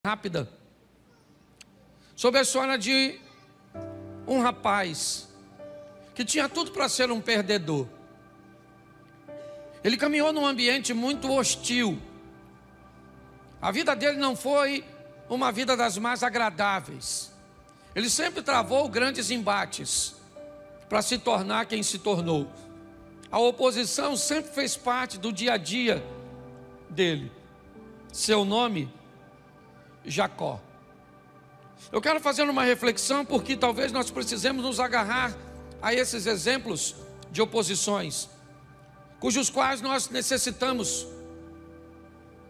Rápida sobre a história de um rapaz que tinha tudo para ser um perdedor. Ele caminhou num ambiente muito hostil. A vida dele não foi uma vida das mais agradáveis. Ele sempre travou grandes embates para se tornar quem se tornou. A oposição sempre fez parte do dia a dia dele. Seu nome, Jacó. Eu quero fazer uma reflexão porque talvez nós precisemos nos agarrar a esses exemplos de oposições, cujos quais nós necessitamos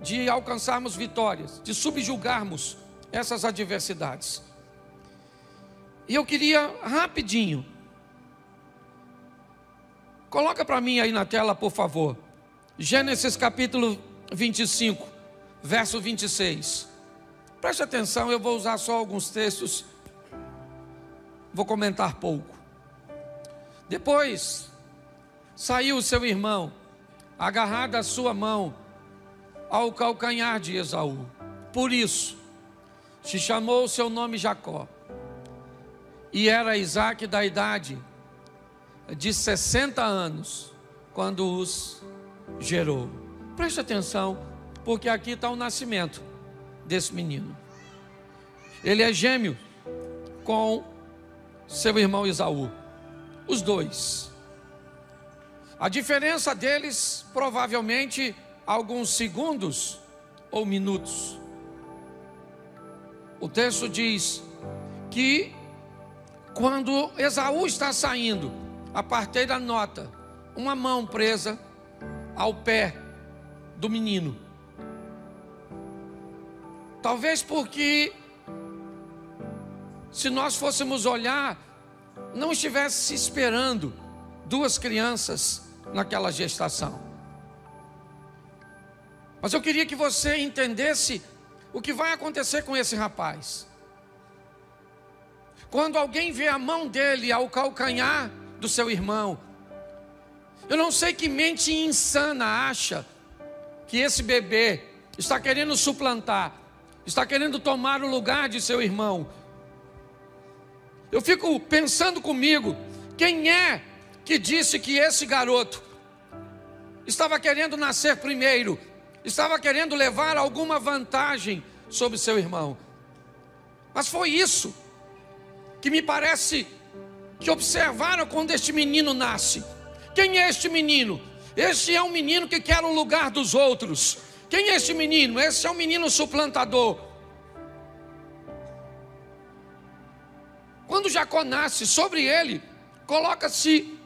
de alcançarmos vitórias, de subjugarmos essas adversidades. E eu queria rapidinho, coloca para mim aí na tela, por favor, Gênesis capítulo 25, verso 26. Preste atenção, eu vou usar só alguns textos, vou comentar pouco. Depois, saiu o seu irmão, agarrado a sua mão, ao calcanhar de Esaú. Por isso, se chamou o seu nome Jacó. E era Isaque da idade de 60 anos, quando os gerou. Preste atenção, porque aqui está o nascimento desse menino. Ele é gêmeo com seu irmão Esaú, os dois. A diferença deles, provavelmente, alguns segundos ou minutos. O texto diz que quando Esaú está saindo, a parteira nota uma mão presa ao pé do menino. Talvez porque, se nós fôssemos olhar, não estivesse se esperando duas crianças naquela gestação. Mas eu queria que você entendesse o que vai acontecer com esse rapaz. Quando alguém vê a mão dele ao calcanhar do seu irmão, eu não sei que mente insana acha que esse bebê está querendo suplantar, está querendo tomar o lugar de seu irmão. Eu fico pensando comigo, quem é que disse que esse garoto estava querendo nascer primeiro, estava querendo levar alguma vantagem sobre seu irmão? Mas foi isso que me parece que observaram quando este menino nasce. Quem é este menino? Este é um menino que quer o lugar dos outros. Quem é este menino? Esse é um menino suplantador. Quando Jacó nasce, sobre ele coloca-se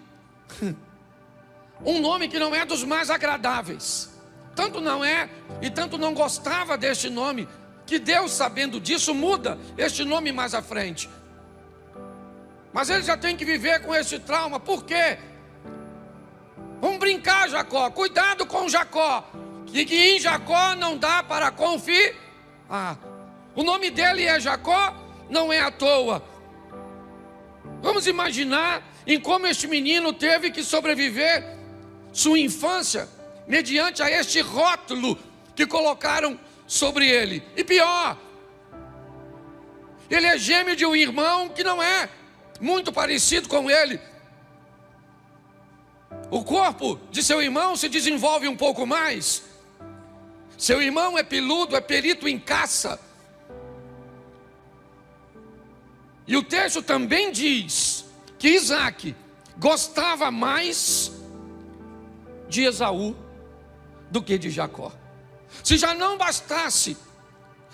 um nome que não é dos mais agradáveis. Tanto não é e tanto não gostava deste nome, que Deus, sabendo disso, muda este nome mais à frente. Mas ele já tem que viver com esse trauma. Por quê? Vamos brincar, Jacó. Cuidado com Jacó, e que em Jacó não dá para confiar. O nome dele é Jacó, não é à toa. Vamos imaginar em como este menino teve que sobreviver sua infância, mediante a este rótulo que colocaram sobre ele. E pior, ele é gêmeo de um irmão que não é muito parecido com ele. O corpo de seu irmão se desenvolve um pouco mais. Seu irmão é peludo, é perito em caça. E o texto também diz que Isaque gostava mais de Esaú do que de Jacó. Se já não bastasse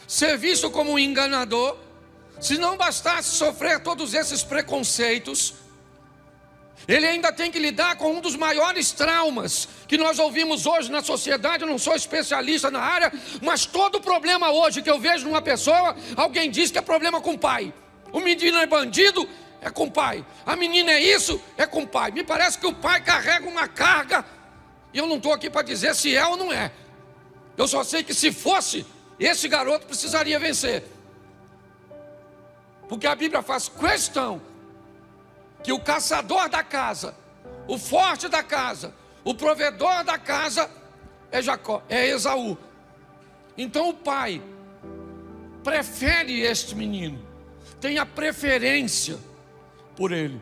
ser visto como um enganador, se não bastasse sofrer todos esses preconceitos, ele ainda tem que lidar com um dos maiores traumas que nós ouvimos hoje na sociedade. Eu não sou especialista na área, mas todo problema hoje que eu vejo numa pessoa, alguém diz que é problema com o pai. O menino é bandido, é com o pai. A menina é isso, é com o pai. Me parece que o pai carrega uma carga, e eu não estou aqui para dizer se é ou não é. Eu só sei que se fosse, esse garoto precisaria vencer. Porque a Bíblia faz questão que o caçador da casa, o forte da casa, o provedor da casa é Jacó, é Esaú. Então o pai prefere este menino, tem a preferência por ele.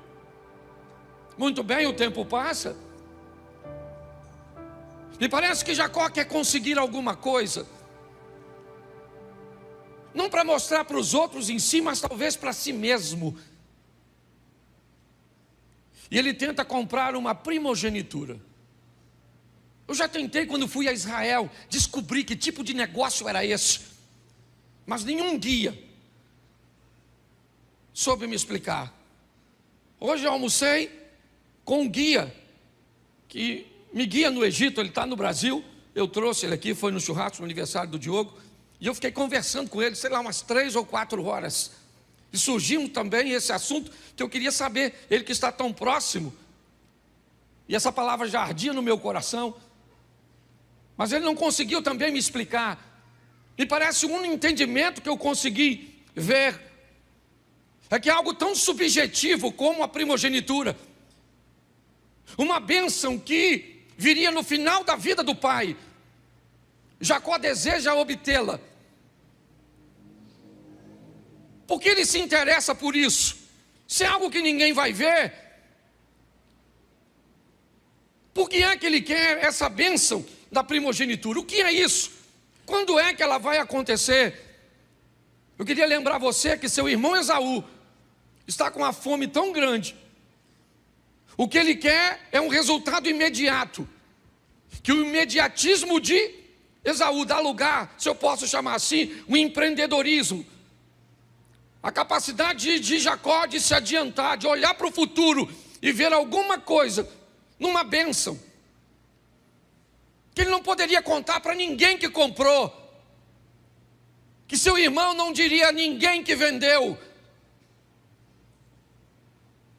Muito bem, o tempo passa. Me parece que Jacó quer conseguir alguma coisa, não para mostrar para os outros em si, mas talvez para si mesmo. E ele tenta comprar uma primogenitura. Eu já tentei, quando fui a Israel, descobrir que tipo de negócio era esse, mas nenhum guia soube me explicar. Hoje eu almocei com um guia que me guia no Egito. Ele está no Brasil, eu trouxe ele aqui, foi no churrasco, no aniversário do Diogo, e eu fiquei conversando com ele, sei lá, umas 3 ou 4 horas, e surgiu também esse assunto que eu queria saber, ele que está tão próximo, e essa palavra já ardia no meu coração, mas ele não conseguiu também me explicar. Me parece o único entendimento que eu consegui ver é que é algo tão subjetivo como a primogenitura, uma bênção que viria no final da vida do pai. Jacó deseja obtê-la, porque ele se interessa por isso. Se é algo que ninguém vai ver, por que é que ele quer essa bênção da primogenitura? O que é isso? Quando é que ela vai acontecer? Eu queria lembrar você que seu irmão Esaú está com uma fome tão grande. O que ele quer é um resultado imediato, que o imediatismo de Esaú dá lugar, se eu posso chamar assim, o empreendedorismo, a capacidade de Jacó de se adiantar, de olhar para o futuro e ver alguma coisa numa bênção que ele não poderia contar para ninguém que comprou, que seu irmão não diria a ninguém que vendeu.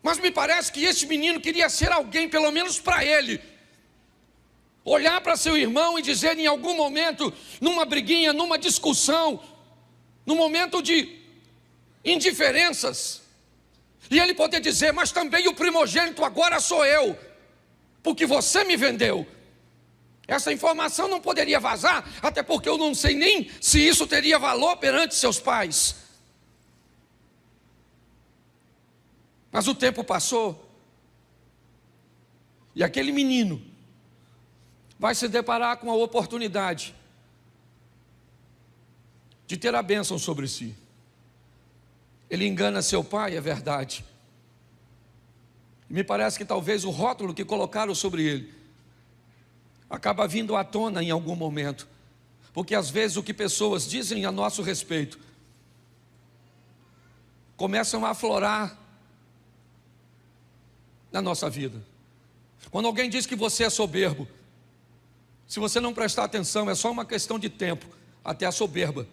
Mas me parece que esse menino queria ser alguém, pelo menos para ele, olhar para seu irmão e dizer em algum momento, numa briguinha, numa discussão, num momento de indiferenças, e ele poder dizer: mas também o primogênito agora sou eu, porque você me vendeu. Essa informação não poderia vazar, até porque eu não sei nem se isso teria valor perante seus pais. Mas o tempo passou, e aquele menino vai se deparar com a oportunidade de ter a bênção sobre si. Ele engana seu pai, é verdade. E me parece que talvez o rótulo que colocaram sobre ele acaba vindo à tona em algum momento, porque às vezes o que pessoas dizem a nosso respeito começam a aflorar na nossa vida. Quando alguém diz que você é soberbo, se você não prestar atenção, é só uma questão de tempo até a soberba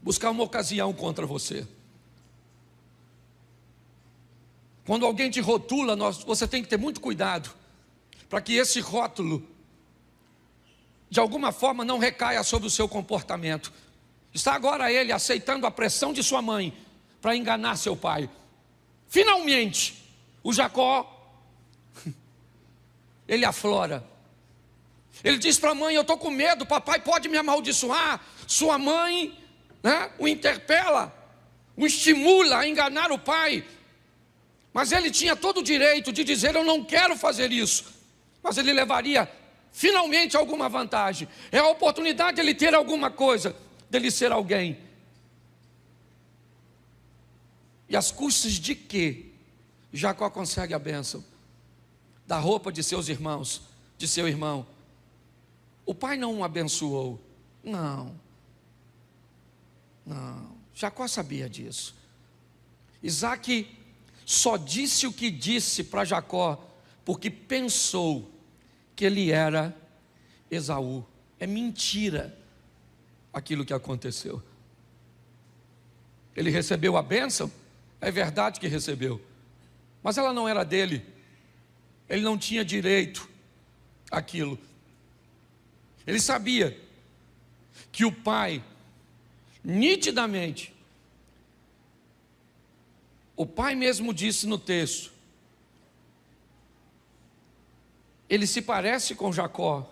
buscar uma ocasião contra você. Quando alguém te rotula, você tem que ter muito cuidado para que esse rótulo de alguma forma não recaia sobre o seu comportamento. Está agora ele aceitando a pressão de sua mãe para enganar seu pai. Finalmente, o Jacó, ele aflora. Ele diz para a mãe: eu estou com medo, papai pode me amaldiçoar. Sua mãe, o interpela, o estimula a enganar o pai. Mas ele tinha todo o direito de dizer: eu não quero fazer isso. Mas ele levaria finalmente alguma vantagem. É a oportunidade de ele ter alguma coisa, dele ser alguém. E às custas de quê? Jacó consegue a bênção da roupa de seus irmãos, de seu irmão. O pai não o abençoou. Não. Jacó sabia disso. Isaac só disse o que disse para Jacó porque pensou que ele era Esaú. É mentira aquilo que aconteceu. Ele recebeu a bênção, é verdade que recebeu, mas ela não era dele. Ele não tinha direito àquilo. Ele sabia que o pai, nitidamente, o pai mesmo disse no texto, ele se parece com Jacó,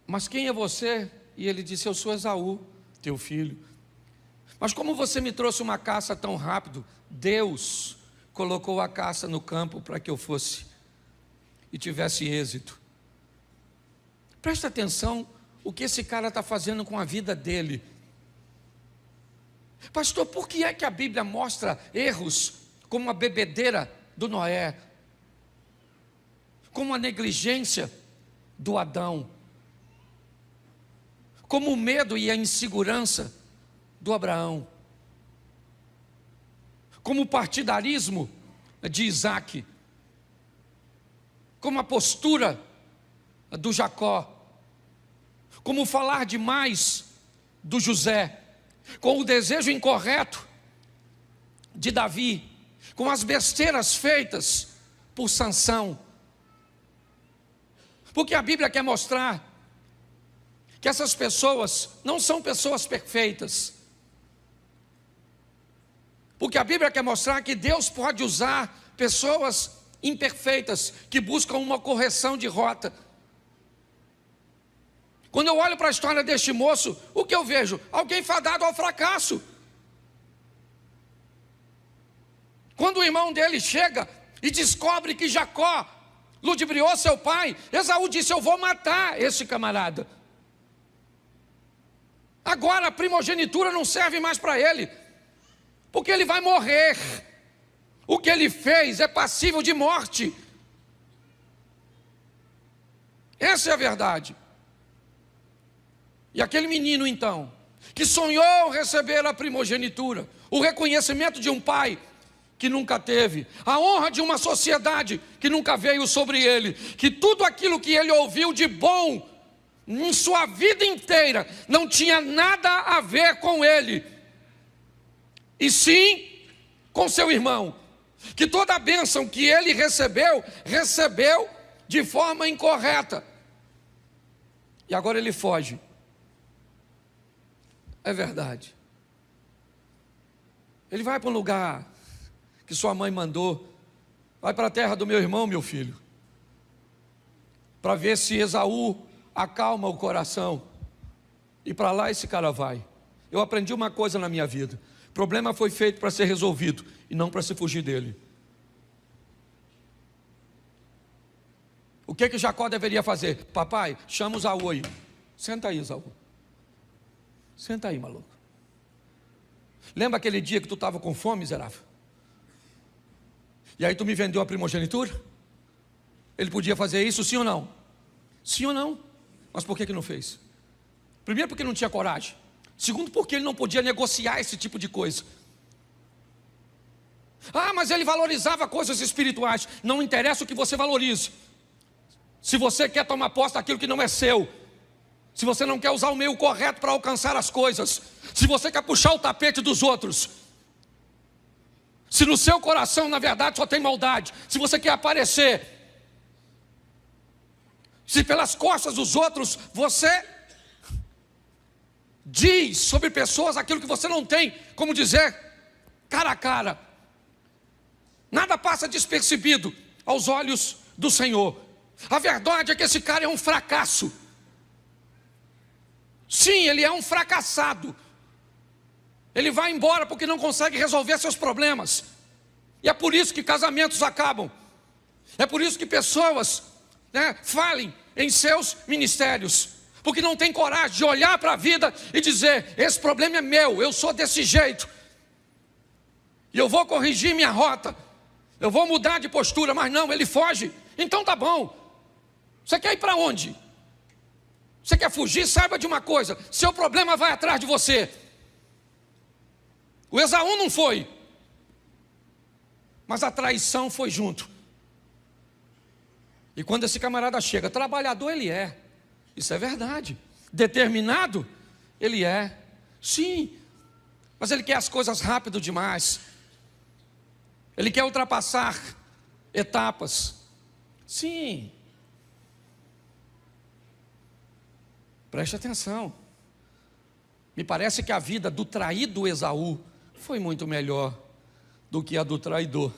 mas quem é você E ele disse: eu sou Esaú, teu filho. Mas como você me trouxe uma caça tão rápido? Deus colocou a caça no campo para que eu fosse e tivesse êxito. Presta atenção o que esse cara está fazendo com a vida dele. Pastor, por que é que a Bíblia mostra erros como a bebedeira do Noé, como a negligência do Adão, como o medo e a insegurança do Abraão, como o partidarismo de Isaac, como a postura do Jacó, como falar demais do José, com o desejo incorreto de Davi, com as besteiras feitas por Sansão. Porque a Bíblia quer mostrar que essas pessoas não são pessoas perfeitas. Porque a Bíblia quer mostrar que Deus pode usar pessoas imperfeitas que buscam uma correção de rota. Quando eu olho para a história deste moço, o que eu vejo? Alguém fadado ao fracasso. Quando o irmão dele chega e descobre que Jacó ludibriou seu pai, Esaú disse: eu vou matar esse camarada. Agora a primogenitura não serve mais para ele, porque ele vai morrer. O que ele fez é passível de morte. Essa é a verdade. E aquele menino então, que sonhou receber a primogenitura, o reconhecimento de um pai que nunca teve, a honra de uma sociedade que nunca veio sobre ele, que tudo aquilo que ele ouviu de bom em sua vida inteira não tinha nada a ver com ele, e sim com seu irmão, que toda a bênção que ele recebeu de forma incorreta, e agora ele foge. É verdade. Ele vai para um lugar que sua mãe mandou. Vai para a terra do meu irmão, meu filho, para ver se Esaú acalma o coração. E para lá esse cara vai. Eu aprendi uma coisa na minha vida: o problema foi feito para ser resolvido e não para se fugir dele. O que Jacó deveria fazer? Papai, chama o Esaú aí. Senta aí, Esaú. Senta aí, maluco. Lembra aquele dia que tu estava com fome, miserável? E aí tu me vendeu a primogenitura? Ele podia fazer isso, sim ou não? Sim ou não? Mas por que não fez? Primeiro, porque não tinha coragem. Segundo, porque ele não podia negociar esse tipo de coisa. Ah, mas ele valorizava coisas espirituais. Não interessa o que você valorize. Se você quer tomar posse daquilo que não é seu, se você não quer usar o meio correto para alcançar as coisas, se você quer puxar o tapete dos outros, se no seu coração na verdade só tem maldade, se você quer aparecer, se pelas costas dos outros você diz sobre pessoas aquilo que você não tem como dizer cara a cara, nada passa despercebido aos olhos do Senhor. A verdade é que esse cara é um fracasso. Sim, ele é um fracassado. Ele vai embora porque não consegue resolver seus problemas. E é por isso que casamentos acabam. É por isso que pessoas falem em seus ministérios, porque não tem coragem de olhar para a vida e dizer: esse problema é meu, eu sou desse jeito, e eu vou corrigir minha rota, eu vou mudar de postura. Mas não, ele foge. Então tá bom. Você quer ir para onde? Você quer fugir? Saiba de uma coisa: seu problema vai atrás de você. O Esaú não foi, mas a traição foi junto. E quando esse camarada chega, trabalhador ele é, isso é verdade. Determinado ele é, sim, mas ele quer as coisas rápido demais. Ele quer ultrapassar etapas, sim. Preste atenção. Me parece que a vida do traído Esaú foi muito melhor do que a do traidor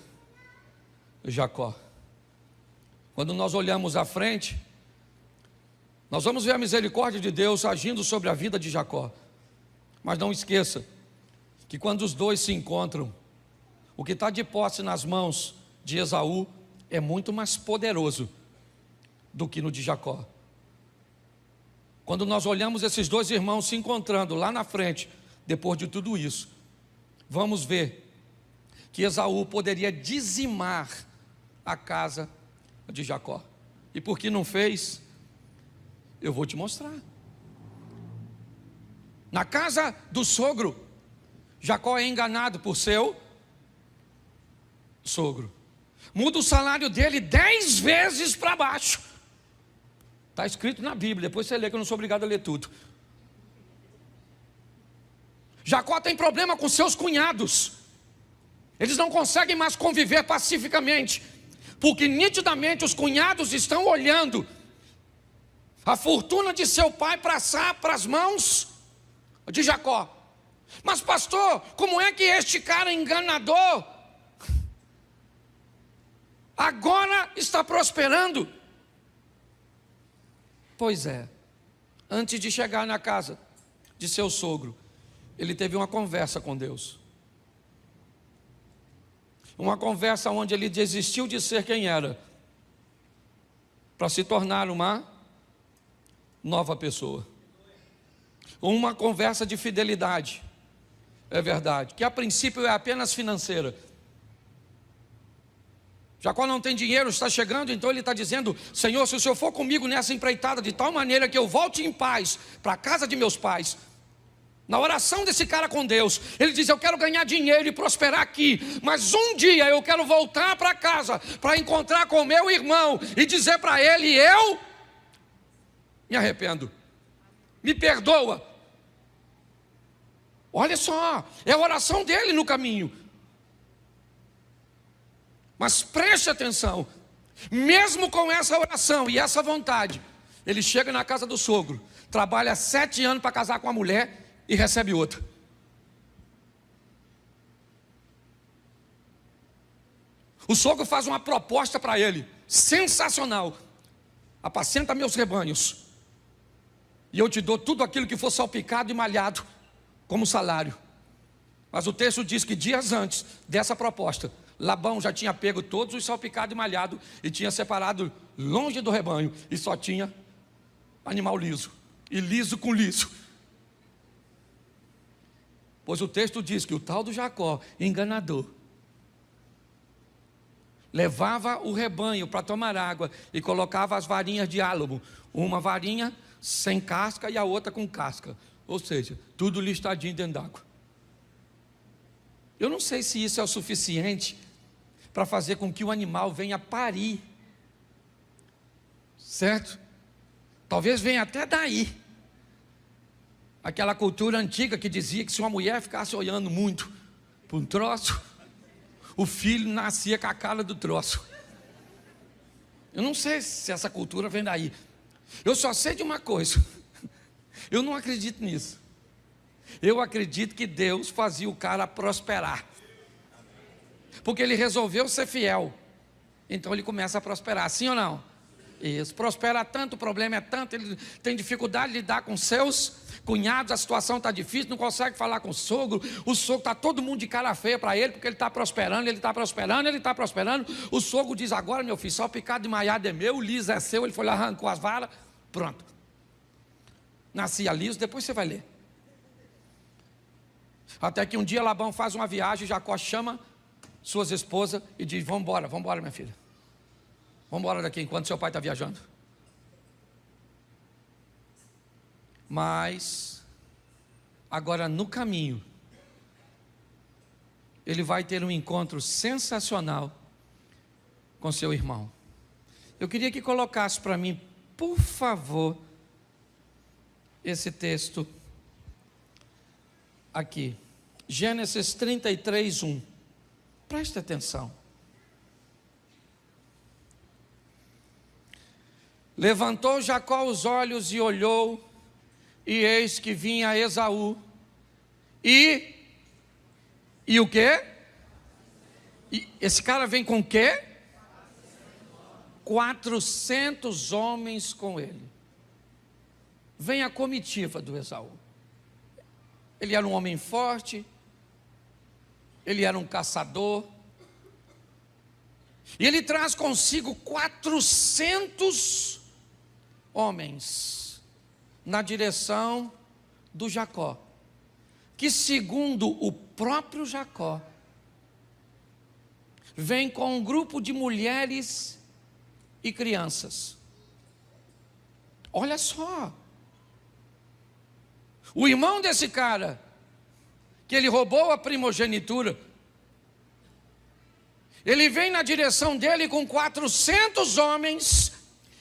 Jacó. Quando nós olhamos à frente, Nós vamos ver a misericórdia de Deus agindo sobre a vida de Jacó. Mas não esqueça que quando os dois se encontram, o que está de posse nas mãos de Esaú é muito mais poderoso do que no de Jacó. Quando nós olhamos esses dois irmãos se encontrando lá na frente, depois de tudo isso, vamos ver que Esaú poderia dizimar a casa de Jacó. E por que não fez? Eu vou te mostrar. Na casa do sogro, Jacó é enganado por seu sogro. Muda o salário dele 10 vezes para baixo. Está escrito na Bíblia, depois você lê, que eu não sou obrigado a ler tudo. Jacó tem problema com seus cunhados. Eles não conseguem mais conviver pacificamente, porque nitidamente os cunhados estão olhando a fortuna de seu pai passar para as mãos de Jacó. Mas pastor, como é que este cara enganador agora está prosperando? Pois é, antes de chegar na casa de seu sogro, ele teve uma conversa com Deus. Uma conversa onde ele desistiu de ser quem era, para se tornar uma nova pessoa. Uma conversa de fidelidade, é verdade, que a princípio é apenas financeira. Jacó não tem dinheiro, está chegando, então ele está dizendo: Senhor, se o Senhor for comigo nessa empreitada, de tal maneira que eu volte em paz para a casa de meus pais. Na oração desse cara com Deus, ele diz: eu quero ganhar dinheiro e prosperar aqui, mas um dia eu quero voltar para casa, para encontrar com meu irmão e dizer para ele: eu me arrependo, me perdoa. Olha só, é a oração dele no caminho. Mas preste atenção, mesmo com essa oração e essa vontade, ele chega na casa do sogro, trabalha 7 anos para casar com a mulher e recebe outra. O sogro faz uma proposta para ele, sensacional: apacenta meus rebanhos, e eu te dou tudo aquilo que for salpicado e malhado como salário. Mas o texto diz que dias antes dessa proposta, Labão já tinha pego todos os salpicados e malhados e tinha separado longe do rebanho, e só tinha animal liso, e liso com liso. Pois o texto diz que o tal do Jacó, enganador, levava o rebanho para tomar água e colocava as varinhas de álamo, uma varinha sem casca e a outra com casca, ou seja, tudo listadinho dentro d'água. Eu não sei se isso é o suficiente para fazer com que o animal venha parir, certo? Talvez venha até daí, aquela cultura antiga que dizia que se uma mulher ficasse olhando muito para um troço, o filho nascia com a cara do troço. Eu não sei se essa cultura vem daí. Eu só sei de uma coisa: eu não acredito nisso. Eu acredito que Deus fazia o cara prosperar, porque ele resolveu ser fiel, então ele começa a prosperar, sim ou não? Isso, prospera tanto, o problema é tanto, ele tem dificuldade de lidar com seus cunhados, a situação está difícil, não consegue falar com o sogro está todo mundo de cara feia para ele, porque ele está prosperando, ele está prosperando, ele está prosperando. O sogro diz: agora meu filho, só o picado de maiado é meu, o liso é seu. Ele foi lá, arrancou as varas, pronto, nascia liso. Depois você vai ler. Até que um dia Labão faz uma viagem, Jacó chama suas esposas e diz: vamos embora minha filha, vamos embora daqui enquanto seu pai está viajando. Mas agora no caminho, ele vai ter um encontro sensacional com seu irmão. Eu queria que colocasse para mim, por favor, esse texto aqui, Gênesis 33, 1. Preste atenção. Levantou Jacó os olhos e olhou, e eis que vinha Esaú, e o quê? E esse cara vem com o quê? 400 homens com ele. vem a comitiva do Esaú. Ele era um homem forte, ele era um caçador, e ele traz consigo 400 homens na direção do Jacó, que segundo o próprio Jacó, vem com um grupo de mulheres e crianças. Olha só, o irmão desse cara, que ele roubou a primogenitura, ele vem na direção dele com 400 homens,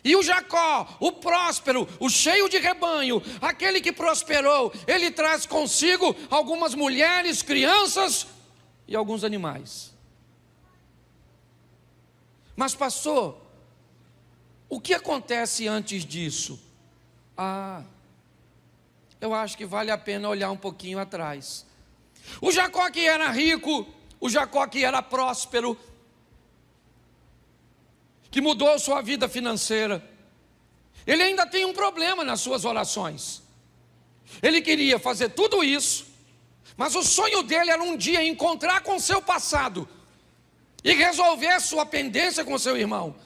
e o Jacó, o próspero, o cheio de rebanho, aquele que prosperou, ele traz consigo algumas mulheres, crianças e alguns animais. Mas pastor, o que acontece antes disso? Eu acho que vale a pena olhar um pouquinho atrás. O Jacó que era rico, o Jacó que era próspero, que mudou sua vida financeira, ele ainda tem um problema nas suas orações. Ele queria fazer tudo isso, mas o sonho dele era um dia encontrar com seu passado e resolver sua pendência com seu irmão.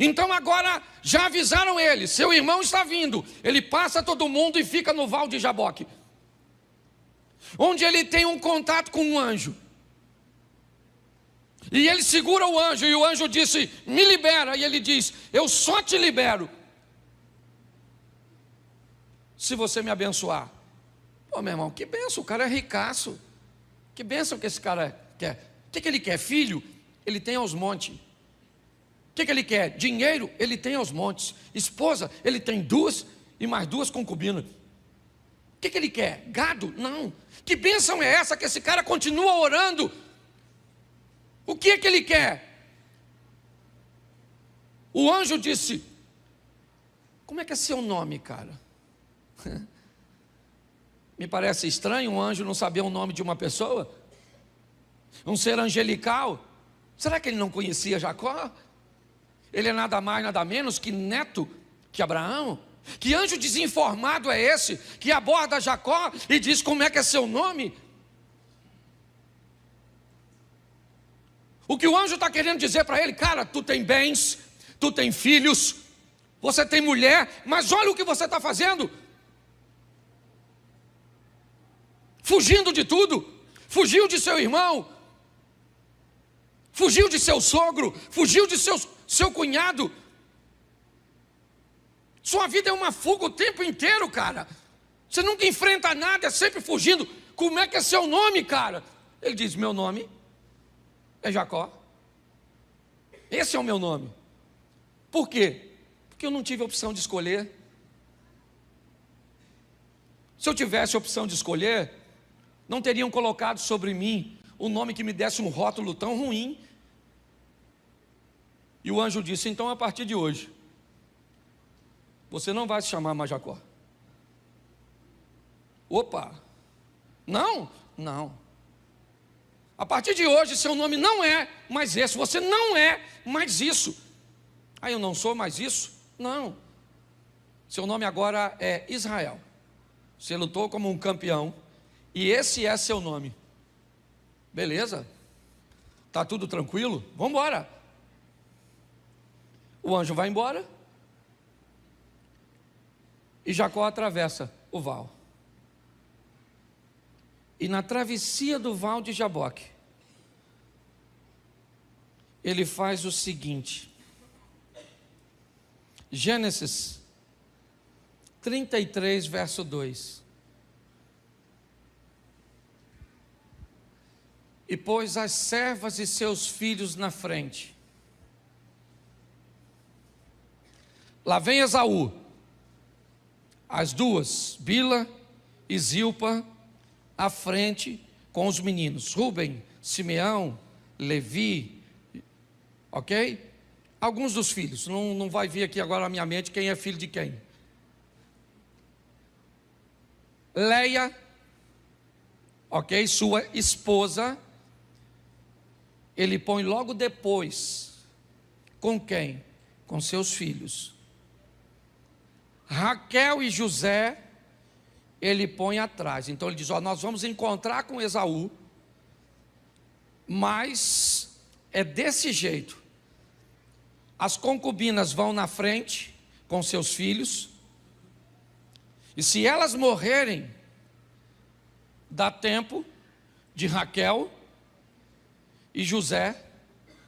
Então agora já avisaram ele, seu irmão está vindo. Ele passa todo mundo e fica no Val de Jaboque, onde ele tem um contato com um anjo. E ele segura o anjo, e o anjo disse, me libera. E ele diz, eu só te libero se você me abençoar. Pô, meu irmão, que benção, o cara é ricaço. Que bênção que esse cara quer. O que ele quer? Filho? Ele tem aos montes. O que ele quer? Dinheiro? Ele tem aos montes. Esposa? Ele tem 2 e mais 2 concubinas. O que ele quer? Gado? Não. Que bênção é essa que esse cara continua orando? O que é que ele quer? O anjo disse, como é que é seu nome, cara? Me parece estranho um anjo não saber o nome de uma pessoa, um ser angelical. Será que ele não conhecia Jacó? Ele é nada mais, nada menos que neto de Abraão. Que anjo desinformado é esse que aborda Jacó e diz como é que é seu nome? O que o anjo está querendo dizer para ele, cara, tu tem bens, tu tem filhos, você tem mulher, mas olha o que você está fazendo. Fugindo de tudo, fugiu de seu irmão, fugiu de seu sogro, fugiu de seu cunhado. Sua vida é uma fuga o tempo inteiro, cara. Você nunca enfrenta nada, é sempre fugindo. Como é que é seu nome, cara? Ele diz, meu nome é Jacó. Esse é o meu nome. Por quê? Porque eu não tive opção de escolher. Se eu tivesse opção de escolher, não teriam colocado sobre mim um nome que me desse um rótulo tão ruim. E o anjo disse, então a partir de hoje, você não vai se chamar mais Jacó. Opa! Não, não. A partir de hoje, seu nome não é mais esse, você não é mais isso. Eu não sou mais isso? Não. Seu nome agora é Israel. Você lutou como um campeão, e esse é seu nome. Beleza? Está tudo tranquilo? Vamos embora. O anjo vai embora, e Jacó atravessa o val. E na travessia do Val de Jaboque, ele faz o seguinte. Gênesis 33, verso 2. E pôs as servas e seus filhos na frente. Lá vem Esaú, as duas, Bila e Zilpa, à frente com os meninos, Rubem, Simeão, Levi, ok? Alguns dos filhos, não vai vir aqui agora na minha mente quem é filho de quem. Leia, ok? Sua esposa, ele põe logo depois, com quem? Com seus filhos. Raquel e José, ele põe atrás. Então ele diz: ó, nós vamos encontrar com Esaú, mas é desse jeito. As concubinas vão na frente com seus filhos, e se elas morrerem, dá tempo de Raquel e José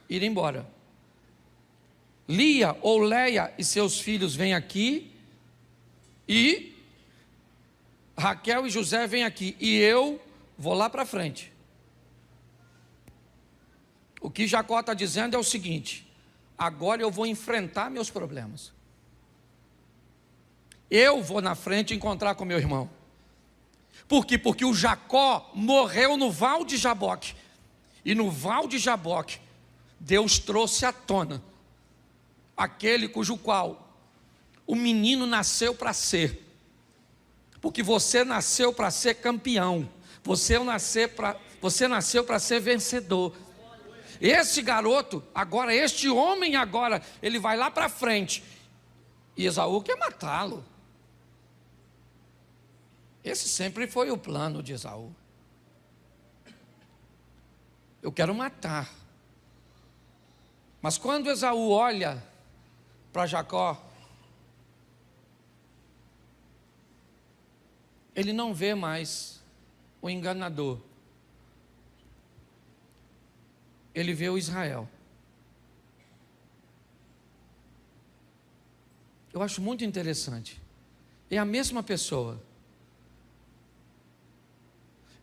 ir embora. Lia ou Leia e seus filhos vêm aqui, e Raquel e José vêm aqui, e eu vou lá para frente. O que Jacó está dizendo é o seguinte: agora eu vou enfrentar meus problemas. Eu vou na frente encontrar com meu irmão. Por quê? Porque o Jacó morreu no Val de Jaboque. E no Val de Jaboque, Deus trouxe à tona aquele cujo qual o menino nasceu para ser. Porque você nasceu para ser campeão. Você nasceu para ser vencedor. Esse garoto, agora, este homem agora, ele vai lá para frente. E Esaú quer matá-lo. Esse sempre foi o plano de Esaú. Eu quero matar. Mas quando Esaú olha para Jacó, ele não vê mais o enganador. Ele vê o Israel. Eu acho muito interessante. É a mesma pessoa.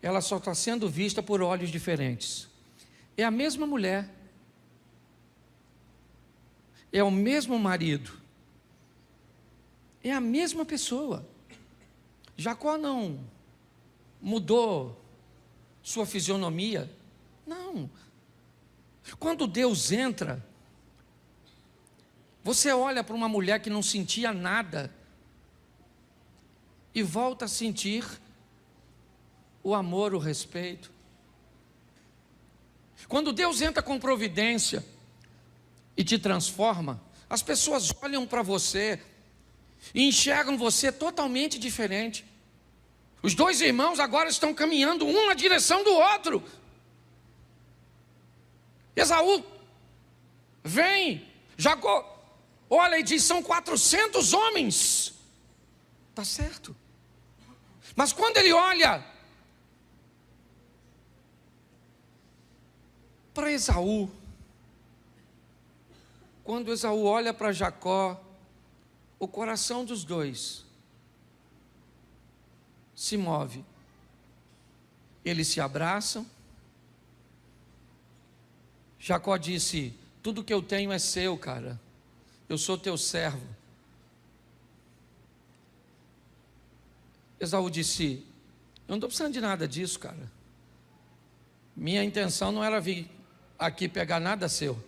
Ela só está sendo vista por olhos diferentes. É a mesma mulher. É o mesmo marido. É a mesma pessoa. Jacó não mudou sua fisionomia. Não. Quando Deus entra, você olha para uma mulher que não sentia nada e volta a sentir o amor, o respeito. Quando Deus entra com providência e te transforma, as pessoas olham para você e enxergam você totalmente diferente. Os dois irmãos agora estão caminhando um na direção do outro. Esaú vem, Jacó olha e diz: são 400 homens. Está certo. Mas quando ele olha para Esaú, quando Esaú olha para Jacó, o coração dos dois se move. Eles se abraçam. Jacó disse: tudo que eu tenho é seu, cara. Eu sou teu servo. Esaú disse: eu não estou precisando de nada disso, cara. Minha intenção não era vir aqui pegar nada seu.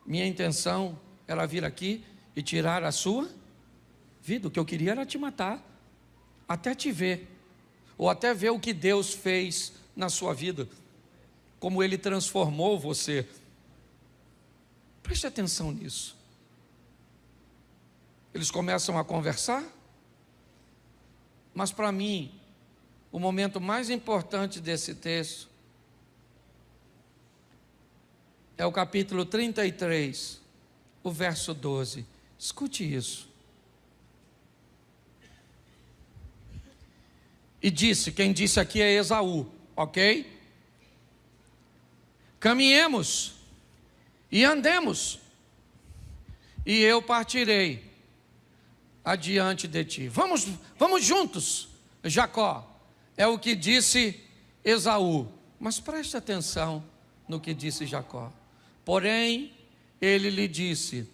Minha intenção era vir aqui e tirar a sua vida. O que eu queria era te matar, até te ver, ou até ver o que Deus fez na sua vida, como Ele transformou você. Preste atenção nisso. Eles começam a conversar, mas para mim, o momento mais importante desse texto é o capítulo 33, o verso 12. Escute isso. E disse, quem disse aqui é Esaú, ok? Caminhemos e andemos, e eu partirei adiante de ti. Vamos juntos, Jacó. É o que disse Esaú. Mas preste atenção no que disse Jacó. Porém, ele lhe disse: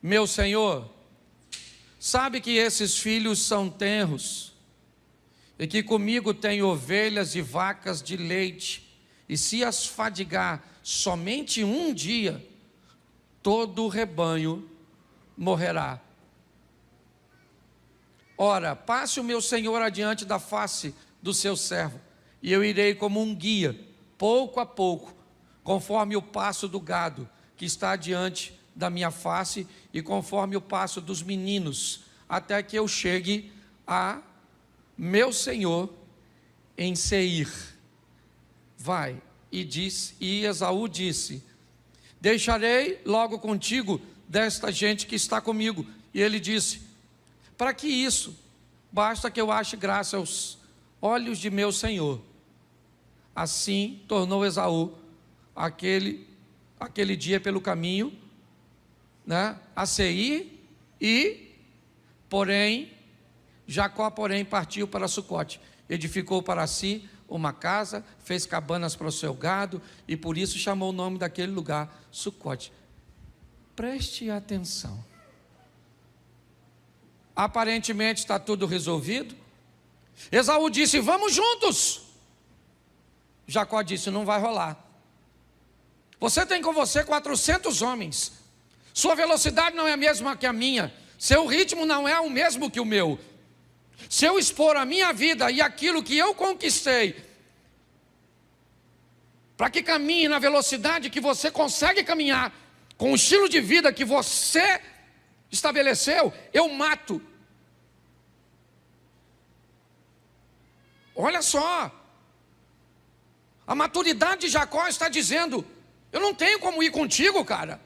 meu senhor, sabe que esses filhos são tenros, e que comigo tem ovelhas e vacas de leite, e se as fadigar somente um dia, todo o rebanho morrerá. Ora, passe o meu senhor adiante da face do seu servo, e eu irei como um guia, pouco a pouco, conforme o passo do gado que está diante da minha face, e conforme o passo dos meninos até que eu chegue a meu senhor em Seir. Vai. E Esaú disse: deixarei logo contigo desta gente que está comigo. E ele disse: para que isso? Basta que eu ache graça aos olhos de meu senhor. Assim tornou Esaú aquele dia pelo caminho, a Seir, Jacó, porém, partiu para Sucote, edificou para si uma casa, fez cabanas para o seu gado, e por isso chamou o nome daquele lugar Sucote. Preste atenção. Aparentemente está tudo resolvido. Esaú disse: vamos juntos. Jacó disse: não vai rolar. Você tem com você 400 homens. Sua velocidade não é a mesma que a minha. Seu ritmo não é o mesmo que o meu. Se eu expor a minha vida e aquilo que eu conquistei, para que caminhe na velocidade que você consegue caminhar, com o estilo de vida que você estabeleceu, eu mato. Olha só, a maturidade de Jacó está dizendo: eu não tenho como ir contigo, cara.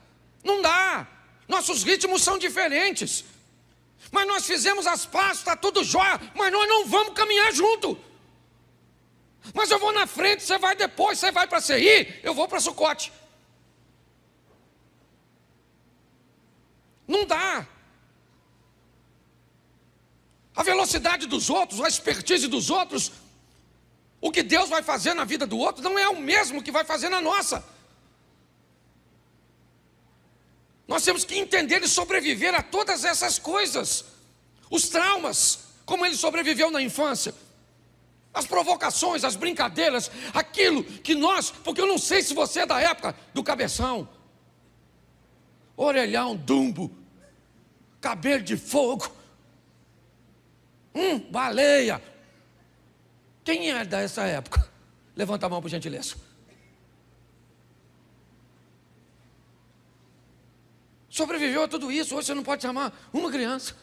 Não dá. Nossos ritmos são diferentes. Mas nós fizemos as pazes, está tudo jóia, mas nós não vamos caminhar junto. Mas eu vou na frente, você vai depois, você vai para Seir, eu vou para Sucote. Não dá. A velocidade dos outros, a expertise dos outros, o que Deus vai fazer na vida do outro não é o mesmo que vai fazer na nossa. Nós temos que entender e sobreviver a todas essas coisas. Os traumas, como ele sobreviveu na infância. As provocações, as brincadeiras, aquilo que nós, porque eu não sei se você é da época do cabeção, orelhão, dumbo, cabelo de fogo, baleia. Quem é dessa época? Levanta a mão por gentileza. Sobreviveu a tudo isso. Hoje você não pode chamar uma criança.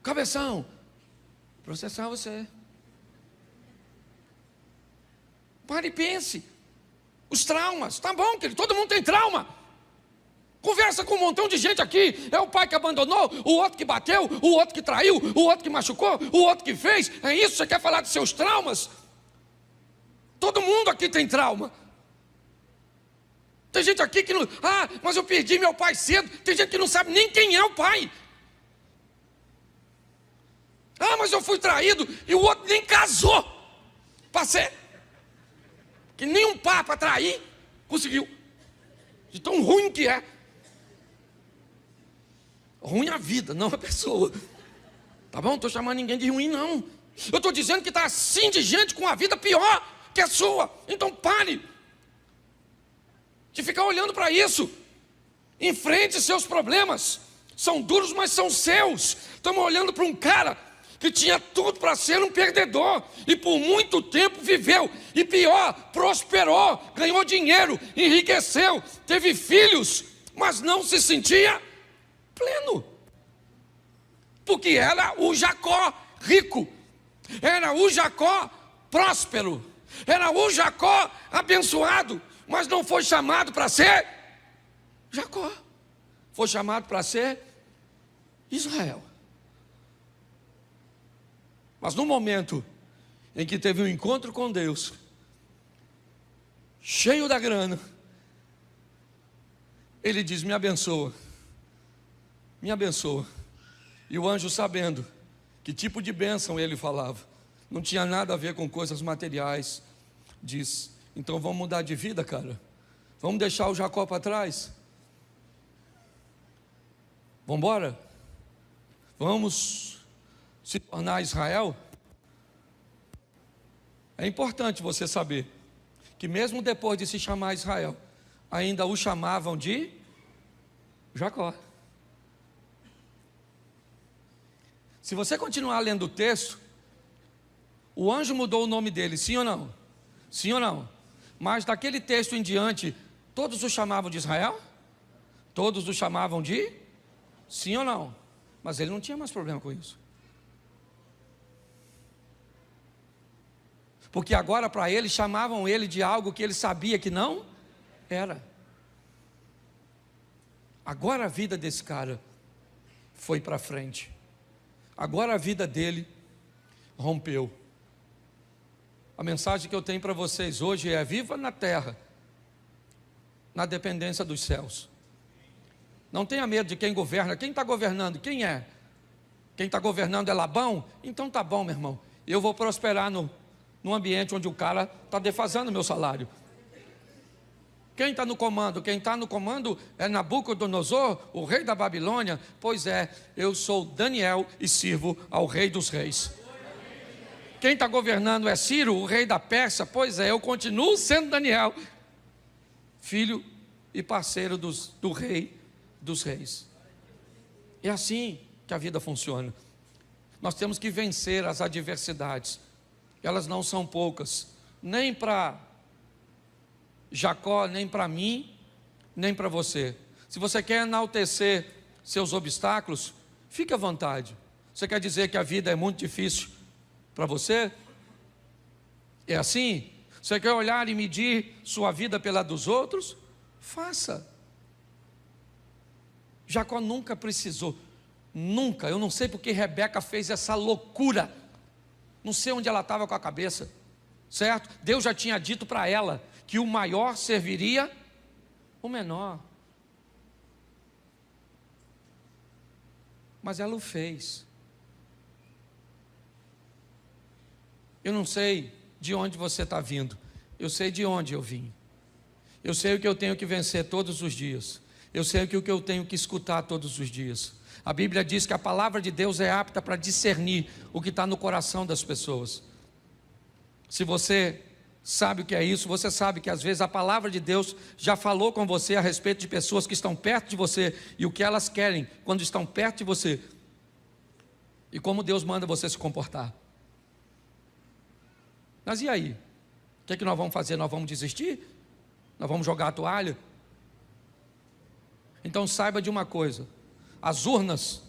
Cabeção, processar você. Pare e pense. Os traumas, tá bom, querido, todo mundo tem trauma. Conversa com um montão de gente aqui. É o pai que abandonou, o outro que bateu, o outro que traiu, o outro que machucou, o outro que fez. É isso? Você quer falar dos seus traumas? Todo mundo aqui tem trauma. Tem gente aqui que não... mas eu perdi meu pai cedo. Tem gente que não sabe nem quem é o pai. Mas eu fui traído e o outro nem casou. Passei. Que nem um par para trair conseguiu. De tão ruim que é. Ruim a vida, não a pessoa. Tá bom? Não estou chamando ninguém de ruim, não. Eu estou dizendo que está assim de gente com a vida pior que a sua. Então pare de ficar olhando para isso. Enfrente seus problemas. São duros, mas são seus. Estamos olhando para um cara que tinha tudo para ser um perdedor, e por muito tempo viveu, e pior, prosperou, ganhou dinheiro, enriqueceu, teve filhos, mas não se sentia pleno, porque era o Jacó rico, era o Jacó próspero, era o Jacó abençoado, mas não foi chamado para ser Jacó, foi chamado para ser Israel. Mas no momento em que teve um encontro com Deus, cheio da grana, ele diz: me abençoa, me abençoa. E o anjo, sabendo que tipo de bênção ele falava, não tinha nada a ver com coisas materiais, diz: então vamos mudar de vida, cara, vamos deixar o Jacó para trás, vamos embora, vamos se tornar Israel. É importante você saber que mesmo depois de se chamar Israel, ainda o chamavam de Jacó. Se você continuar lendo o texto, o anjo mudou o nome dele, sim ou não? Sim ou não? Mas daquele texto em diante, todos o chamavam de Israel? Todos o chamavam de? Sim ou não? Mas ele não tinha mais problema com isso. Porque agora para ele chamavam ele de algo que ele sabia que não era. Agora a vida desse cara foi para frente. Agora a vida dele rompeu. A mensagem que eu tenho para vocês hoje é: viva na terra, na dependência dos céus. Não tenha medo de quem governa. Quem está governando? Quem é? Quem está governando é Labão? Então tá bom, meu irmão. Eu vou prosperar num ambiente onde o cara está defasando o meu salário. Quem está no comando? Quem está no comando é Nabucodonosor, o rei da Babilônia. Pois é, eu sou Daniel e sirvo ao rei dos reis. Quem está governando é Ciro, o rei da Pérsia. Pois é, eu continuo sendo Daniel, filho e parceiro do rei dos reis. É assim que a vida funciona. Nós temos que vencer as adversidades. Elas não são poucas, nem para Jacó, nem para mim, nem para você. Se você quer enaltecer seus obstáculos, fique à vontade. Você quer dizer que a vida é muito difícil para você? É assim? Você quer olhar e medir sua vida pela dos outros? Faça. Jacó nunca precisou, nunca. Eu não sei porque Rebeca fez essa loucura. Não sei onde ela estava com a cabeça, certo? Deus já tinha dito para ela que o maior serviria o menor. Mas ela o fez. Eu não sei de onde você está vindo. Eu sei de onde eu vim. Eu sei o que eu tenho que vencer todos os dias. Eu sei o que eu tenho que escutar todos os dias. A Bíblia diz que a palavra de Deus é apta para discernir o que está no coração das pessoas. Se você sabe o que é isso, você sabe que às vezes a palavra de Deus já falou com você a respeito de pessoas que estão perto de você e o que elas querem quando estão perto de você e como Deus manda você se comportar. Mas e aí? O que nós vamos fazer? Nós vamos desistir? Nós vamos jogar a toalha? Então saiba de uma coisa: as urnas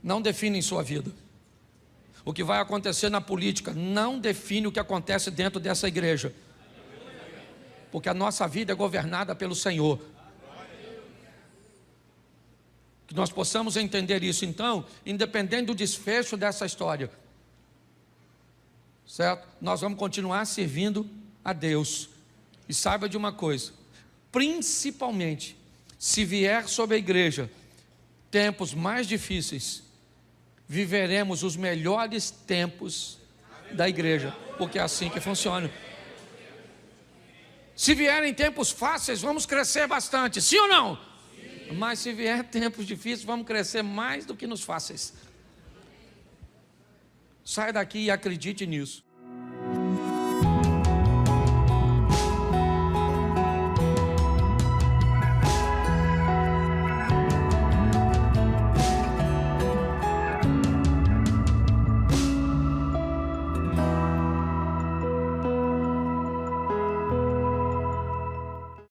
não definem sua vida. O que vai acontecer na política não define o que acontece dentro dessa igreja, porque a nossa vida é governada pelo Senhor. Que nós possamos entender isso. Então, independente do desfecho dessa história, certo? Nós vamos continuar servindo a Deus. E saiba de uma coisa: principalmente se vier sobre a igreja tempos mais difíceis, viveremos os melhores tempos da igreja, porque é assim que funciona. Se vierem tempos fáceis, vamos crescer bastante, sim ou não? Sim. Mas se vier tempos difíceis, vamos crescer mais do que nos fáceis. Saia daqui e acredite nisso.